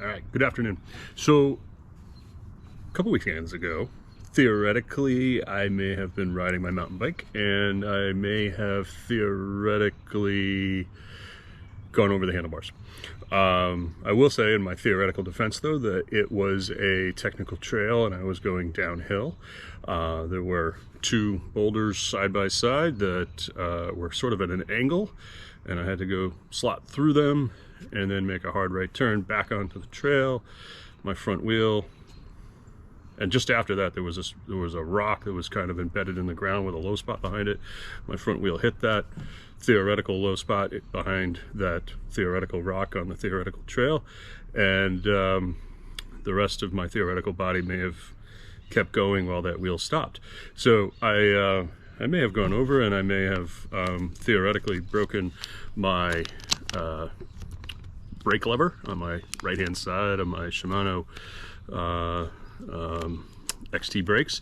All right, good afternoon. So, a couple weekends ago, theoretically, I may have been riding my mountain bike, and I may have theoretically gone over the handlebars. I will say in my theoretical defense, though, that it was a technical trail and I was going downhill. There were two boulders side by side that were sort of at an angle, and I had to go slot through them and then make a hard right turn back onto the trail. My front wheel, and just after that there was a rock that was kind of embedded in the ground with a low spot behind it. My front wheel hit that theoretical low spot behind that theoretical rock on the theoretical trail, and the rest of my theoretical body may have kept going while that wheel stopped. So I may have gone over, and I may have theoretically broken my brake lever on my right hand side of my Shimano XT brakes.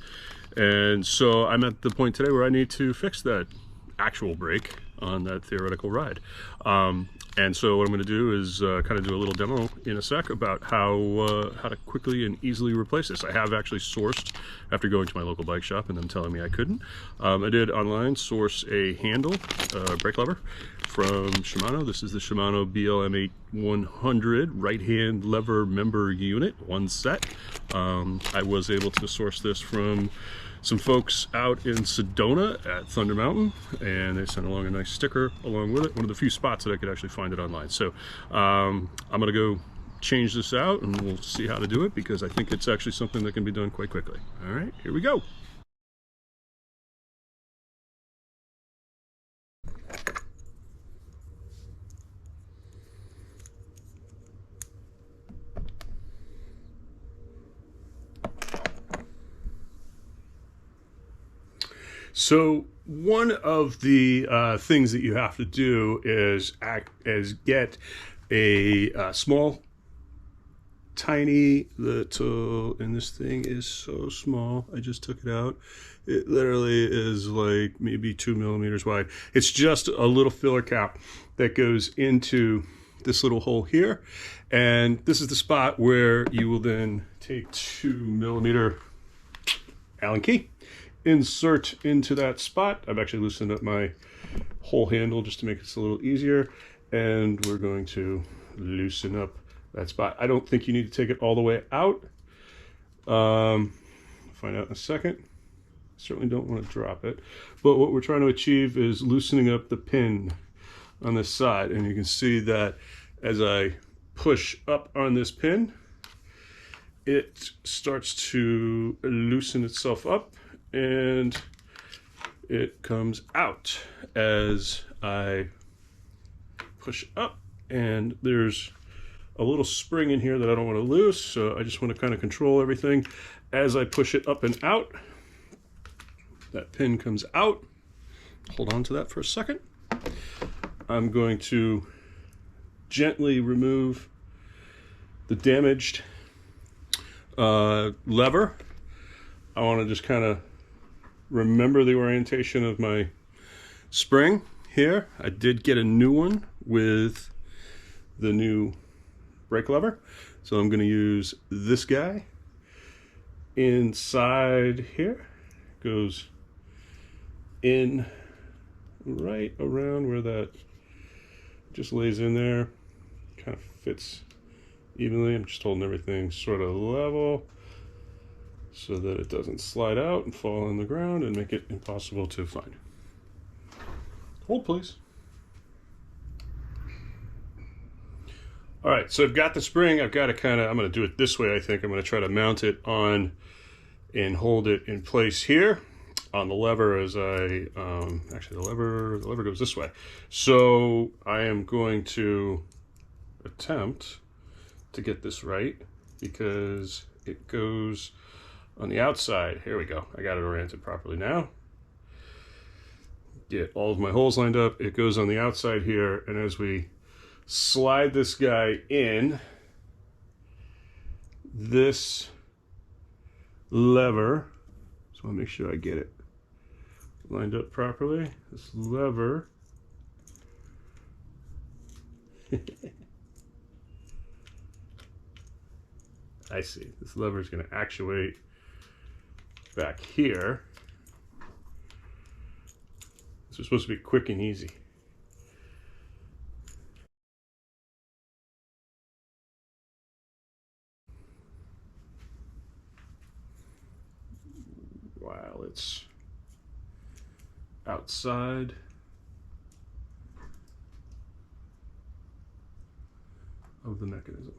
And so I'm at the point today where I need to fix that actual brake on that theoretical ride. And so what I'm going to do is kind of do a little demo in a sec about how to quickly and easily replace this. I have actually sourced, after going to my local bike shop and them telling me I couldn't, I did online source a handle, brake lever from Shimano. This is the Shimano BLM 8100 right-hand lever member unit, one set. I was able to source this from some folks out in Sedona at Thunder Mountain, and they sent along a nice sticker along with it. One of the few spots that I could actually find it online. So I'm gonna go change this out and we'll see how to do it, because I think it's actually something that can be done quite quickly. All right, here we go. So one of the things that you have to do is get a small, tiny little, and this thing is so small, I just took it out. It literally is like maybe 2 millimeters wide. It's just a little filler cap that goes into this little hole here. And this is the spot where you will then take 2 millimeter Allen key, insert into that spot. I've actually loosened up my whole handle just to make this a little easier, and we're going to loosen up that spot. I don't think you need to take it all the way out. Find out in a second. Certainly don't want to drop it, but what we're trying to achieve is loosening up the pin on this side, and you can see that as I push up on this pin, it starts to loosen itself up, and it comes out as I push up, and there's a little spring in here that I don't want to lose, so I just want to kind of control everything as I push it up and out. That pin comes out. Hold on to that for a second. I'm going to gently remove the damaged lever. I want to just kind of remember the orientation of my spring here. I did get a new one with the new brake lever, so I'm going to use this guy. Inside here goes in right around where that just lays in there, kind of fits evenly. I'm just holding everything sort of level so that it doesn't slide out and fall on the ground and make it impossible to find. Hold, please. All right, so I've got the spring. I've got to I'm going to do it this way, I think. I'm going to try to mount it on and hold it in place here on the lever as I, actually the lever goes this way. So I am going to attempt to get this right, because it goes on the outside. Here we go. I got it oriented properly now. Get all of my holes lined up. It goes on the outside here, and as we slide this guy in, this lever, so I want to make sure I get it lined up properly. This lever I see. This lever is going to actuate back here. This is supposed to be quick and easy. While it's outside of the mechanism.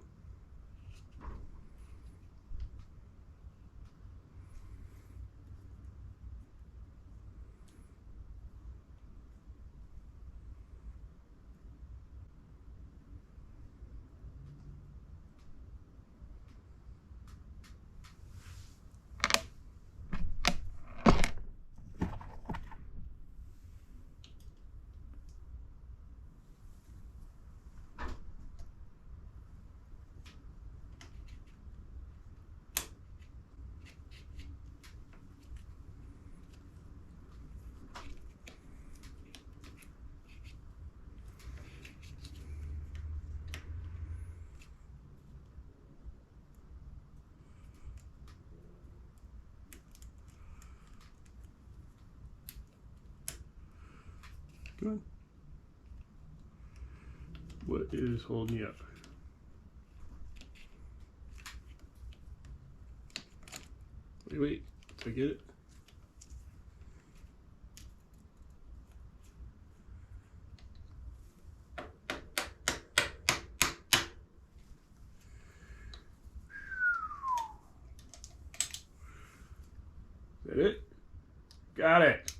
Good. What is holding you up? Wait, did I get it? Is that it? Got it.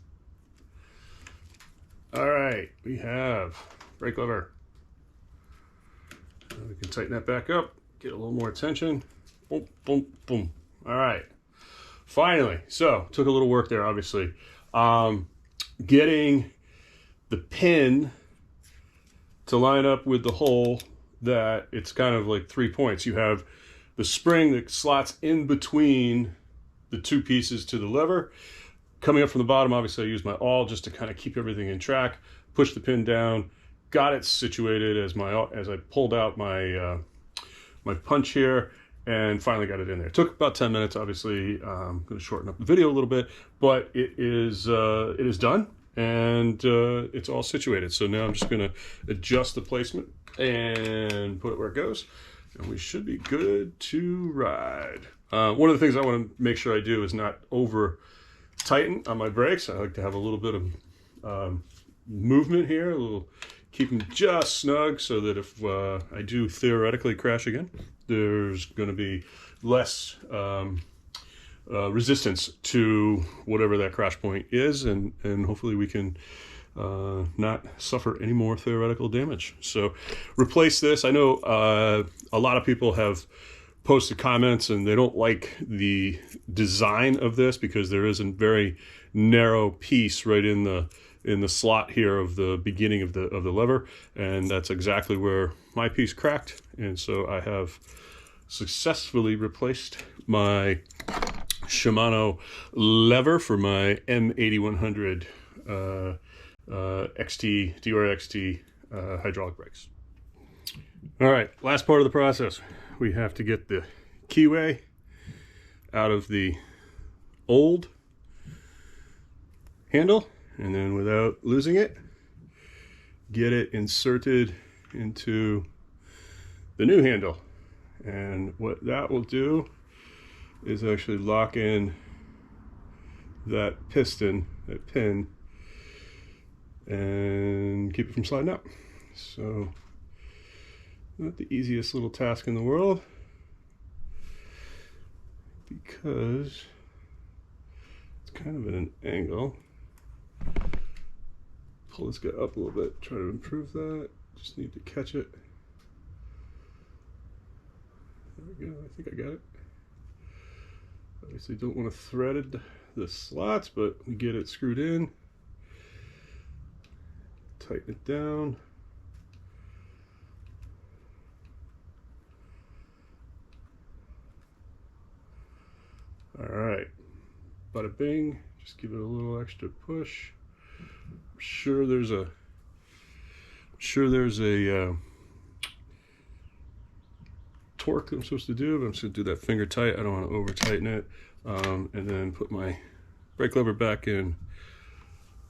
All right, we have brake lever. We can tighten that back up, get a little more tension. Boom, boom, boom. All right, finally. So took a little work there, obviously. Getting the pin to line up with the hole that it's kind of like 3 points. You have the spring that slots in between the two pieces to the lever. Coming up from the bottom, obviously I use my awl just to kind of keep everything in track, push the pin down, got it situated as I pulled out my my punch here, and finally got it in there. It took about 10 minutes, obviously. I'm going to shorten up the video a little bit, but it is done, and it's all situated. So now I'm just going to adjust the placement and put it where it goes, and we should be good to ride. One of the things I want to make sure I do is not over tighten on my brakes. I like to have a little bit of movement here, a little, keep them just snug so that if I do theoretically crash again, there's going to be less resistance to whatever that crash point is, and hopefully we can not suffer any more theoretical damage. So replace this. I know a lot of people have posted comments and they don't like the design of this because there is a very narrow piece right in the slot here of the beginning of the lever, and that's exactly where my piece cracked. And so I have successfully replaced my Shimano lever for my M8100 XT Deore XT hydraulic brakes. All right, last part of the process. We have to get the keyway out of the old handle, and then without losing it, get it inserted into the new handle. And what that will do is actually lock in that piston, that pin, and keep it from sliding out. So not the easiest little task in the world, because it's kind of at an angle. Pull this guy up a little bit, try to improve that. Just need to catch it. There we go, I think I got it. Obviously don't want to thread the slots, but we get it screwed in. Tighten it down. All right, bada bing, just give it a little extra push. I'm sure there's a torque that I'm supposed to do, but I'm just going to do that finger tight. I don't want to over tighten it. And then put my brake lever back in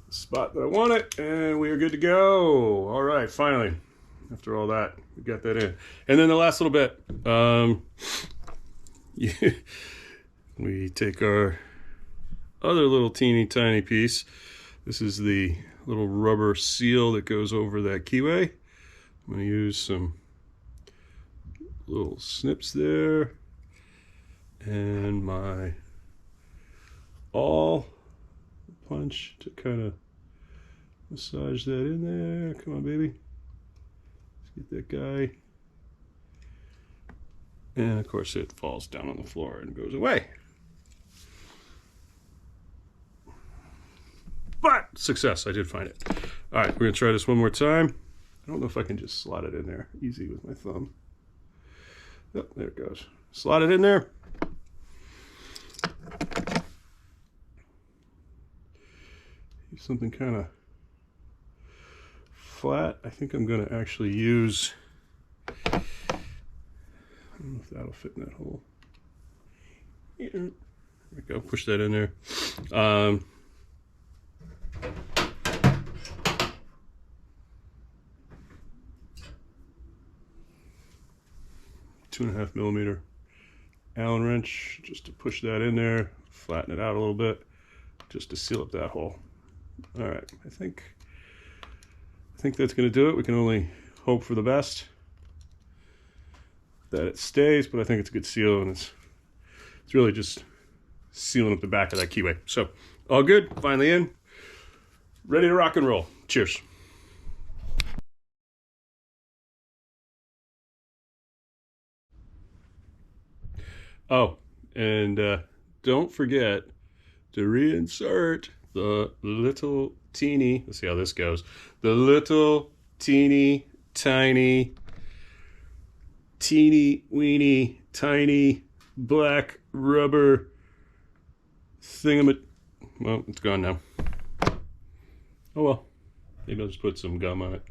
the spot that I want it, and we are good to go. All right, finally, after all that, we got that in. And then the last little bit, we take our other little teeny tiny piece. This is the little rubber seal that goes over that keyway. I'm going to use some little snips there and my awl punch to kind of massage that in there. Come on, baby. Let's get that guy. And of course it falls down on the floor and goes away. But success, I did find it. All right, we're gonna try this one more time. I don't know if I can just slot it in there easy with my thumb. Oh, there it goes. Slot it in there. Use something kind of flat. I think I'm gonna actually use, I don't know if that'll fit in that hole. Yeah. There we go, push that in there. 2.5 millimeter Allen wrench just to push that in there, flatten it out a little bit, just to seal up that hole. All right, I think that's going to do it. We can only hope for the best that it stays, but I think it's a good seal, and it's really just sealing up the back of that keyway. So all good, finally in, ready to rock and roll. Cheers. Oh, and don't forget to reinsert the little teeny, let's see how this goes, the little teeny tiny weeny tiny black rubber well, it's gone now. Oh well, maybe I'll just put some gum on it.